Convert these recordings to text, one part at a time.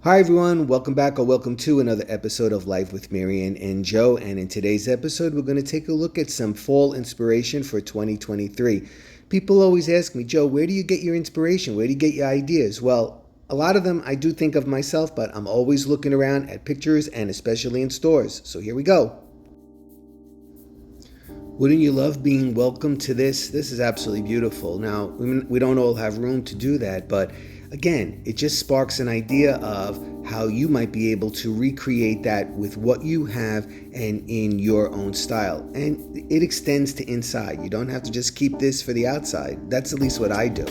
Hi everyone, welcome back or welcome to another episode of Life with MaryAnn and Joe. And in today's episode, we're going to take a look at some fall inspiration for 2023. People always ask me, Joe, where do you get your inspiration? Where do you get your ideas? Well, a lot of them I do think of myself, but I'm always looking around at pictures and especially in stores. So here we go. Wouldn't you love being welcomed to this? This is absolutely beautiful. Now, we don't all have room to do that, but again, it just sparks an idea of how you might be able to recreate that with what you have and in your own style. And it extends to inside. You don't have to just keep this for the outside. That's at least what I do.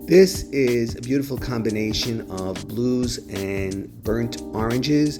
This is a beautiful combination of blues and burnt oranges.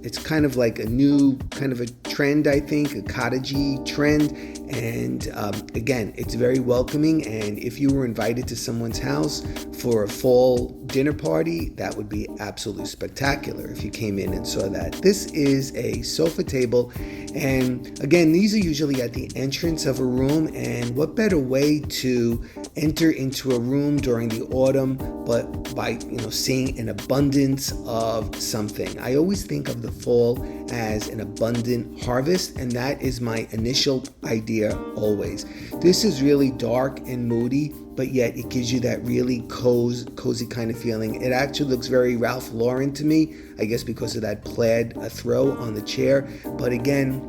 It's kind of like a new kind of a trend, I think, a cottagey trend. And again, it's very welcoming. And if you were invited to someone's house for a fall dinner party, that would be absolutely spectacular if you came in and saw that. This is a sofa table. And again, these are usually at the entrance of a room. And what better way to enter into a room during the autumn, but by seeing an abundance of something. I always think of the fall as an abundant harvest, and that is my initial idea always. This is really dark and moody, but yet it gives you that really cozy kind of feeling. It actually looks very Ralph Lauren to me, I guess because of that plaid throw on the chair. But again,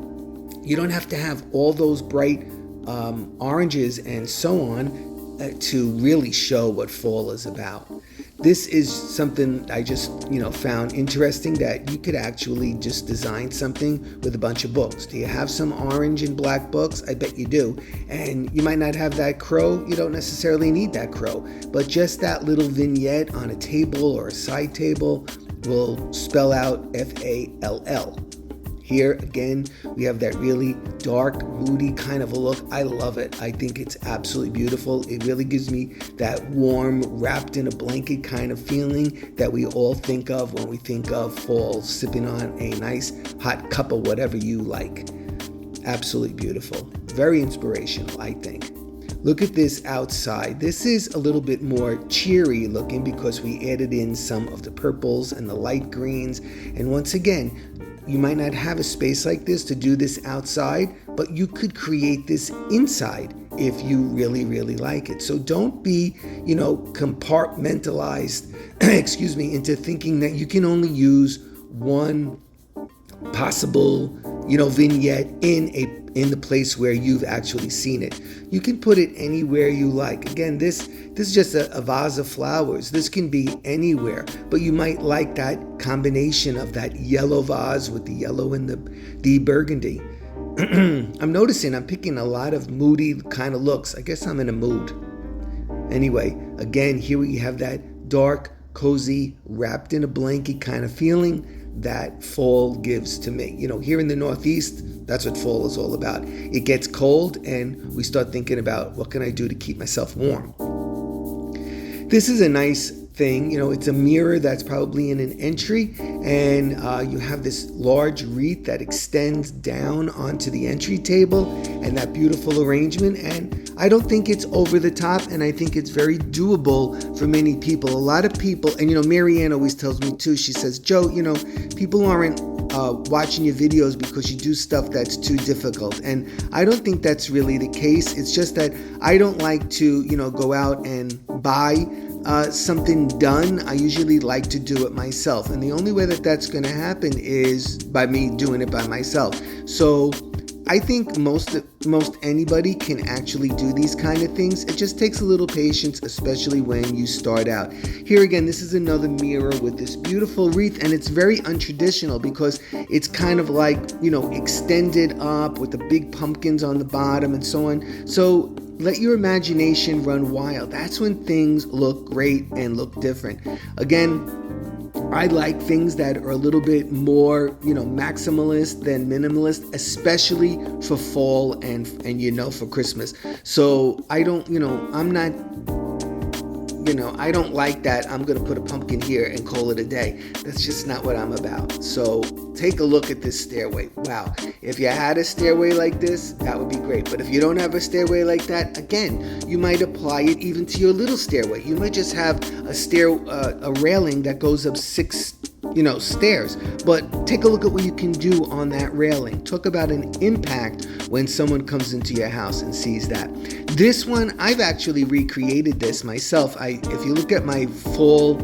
you don't have to have all those bright oranges and so on to really show what fall is about. This is something I just, found interesting, that you could actually just design something with a bunch of books. Do you have some orange and black books? I bet you do. And you might not have that crow. You don't necessarily need that crow. But just that little vignette on a table or a side table will spell out FALL. Here again, we have that really dark, moody kind of a look. I love it. I think it's absolutely beautiful. It really gives me that warm, wrapped in a blanket kind of feeling that we all think of when we think of fall, sipping on a nice hot cup of whatever you like. Absolutely beautiful. Very inspirational, I think. Look at this outside. This is a little bit more cheery looking because we added in some of the purples and the light greens. And once again, you might not have a space like this to do this outside, but you could create this inside if you really, really like it. So don't be, compartmentalized, into thinking that you can only use one possible, vignette in the place where you've actually seen it. You can put it anywhere you like. Again, this is just a vase of flowers. This can be anywhere, but you might like that combination of that yellow vase with the yellow and the burgundy. I'm noticing I'm picking a lot of moody kind of looks. I guess I'm in a mood. Anyway, again, here we have that dark, cozy, wrapped in a blanket kind of feeling that fall gives to me. Here in the Northeast, that's what fall is all about. It gets cold and we start thinking about what can I do to keep myself warm. This is a nice thing. It's a mirror that's probably in an entry, and you have this large wreath that extends down onto the entry table, and that beautiful arrangement. And I don't think it's over the top, and I think it's very doable for many people. A lot of people, and MaryAnn always tells me too, she says, Joe, people aren't watching your videos because you do stuff that's too difficult. And I don't think that's really the case. It's just that I don't like to, go out and buy something done. I usually like to do it myself. And the only way that that's going to happen is by me doing it by myself. So I think most anybody can actually do these kind of things. It just takes a little patience, especially when you start out. Here again, this is another mirror with this beautiful wreath, and it's very untraditional because it's kind of like, extended up with the big pumpkins on the bottom and so on. So let your imagination run wild. That's when things look great and look different. Again, I like things that are a little bit more, maximalist than minimalist, especially for fall and for Christmas. So I don't, I'm not, I don't like that I'm going to put a pumpkin here and call it a day. That's just not what I'm about. So take a look at this stairway. Wow. If you had a stairway like this, that would be great. But if you don't have a stairway like that, again, you might apply it even to your little stairway. You might just have a railing that goes up 6 stairs. But take a look at what you can do on that railing. Talk about an impact when someone comes into your house and sees that. This one, I've actually recreated this myself. If you look at my full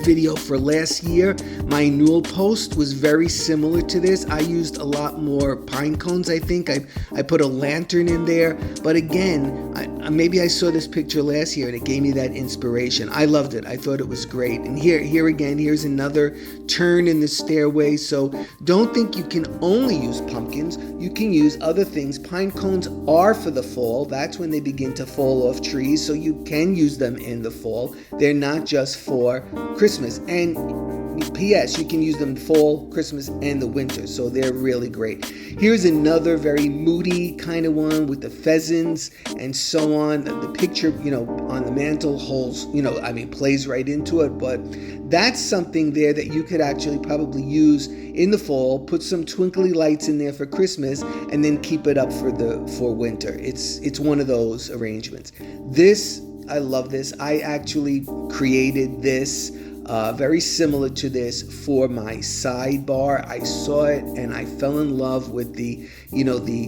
video for last year, my Newell post was very similar to this. I used a lot more pine cones, I think. I put a lantern in there. But again, maybe I saw this picture last year and it gave me that inspiration. I loved it. I thought it was great. And here again, here's another turn in the stairway. So don't think you can only use pumpkins. You can use other things. Pine cones are for the fall. That's when they begin to fall off trees. So you can use them in the fall. They're not just for Christmas. And P.S. you can use them fall, Christmas, and the winter. So they're really great. Here's another very moody kind of one with the pheasants and so on. The picture, on the mantle holds, plays right into it. But that's something there that you could actually probably use in the fall, put some twinkly lights in there for Christmas, and then keep it up for winter. It's one of those arrangements. I love this. I actually created this very similar to this for my sidebar. I saw it and I fell in love with the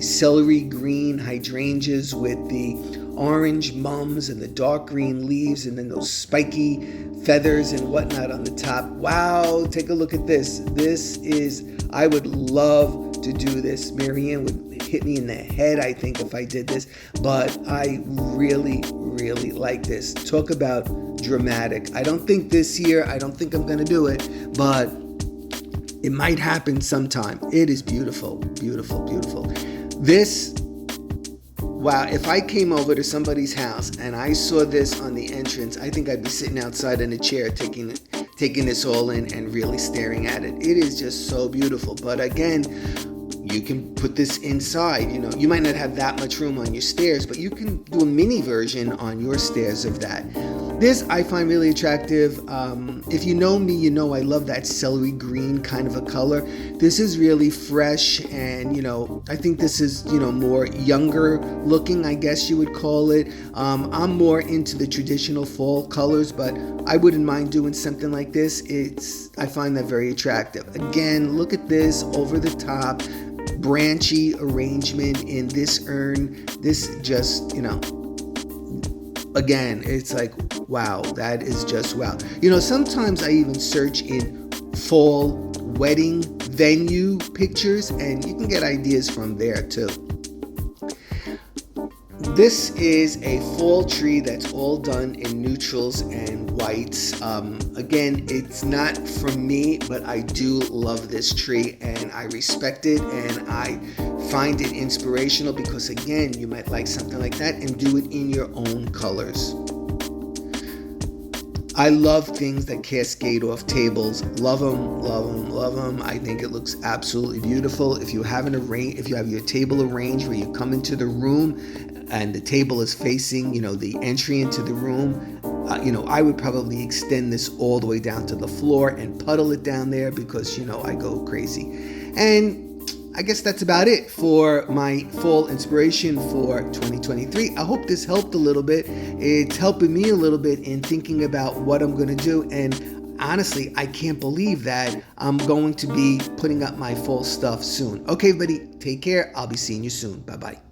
celery green hydrangeas with the orange mums and the dark green leaves and then those spiky feathers and whatnot on the top. Wow, take a look at this. I would love to do this. MaryAnn would hit me in the head, I think, if I did this, but I really, really like this. Talk about dramatic. I don't think this year, I don't think I'm going to do it, but it might happen sometime. It is beautiful, beautiful, beautiful. Wow, if I came over to somebody's house and I saw this on the entrance, I think I'd be sitting outside in a chair taking this all in and really staring at it. It is just so beautiful. But again, you can put this inside. You might not have that much room on your stairs, but you can do a mini version on your stairs of that. This I find really attractive. If you know me, I love that celery green kind of a color. This is really fresh, and I think this is more younger looking, I guess you would call it. I'm more into the traditional fall colors, but I wouldn't mind doing something like this. I find that very attractive. Again, look at this over the top, branchy arrangement in this urn. This just, again, it's like, wow, that is just wow. Sometimes I even search in fall wedding venue pictures, and you can get ideas from there too. This is a fall tree that's all done in neutrals and whites. Again, it's not from me, but I do love this tree and I respect it and I find it inspirational because, again, you might like something like that and do it in your own colors. I love things that cascade off tables. Love them, love them, love them. I think it looks absolutely beautiful. If you have your table arranged where you come into the room and the table is facing, the entry into the room, I would probably extend this all the way down to the floor and puddle it down there because, I go crazy. And I guess that's about it for my fall inspiration for 2023. I hope this helped a little bit. It's helping me a little bit in thinking about what I'm going to do. And honestly, I can't believe that I'm going to be putting up my fall stuff soon. Okay, everybody, take care. I'll be seeing you soon. Bye-bye.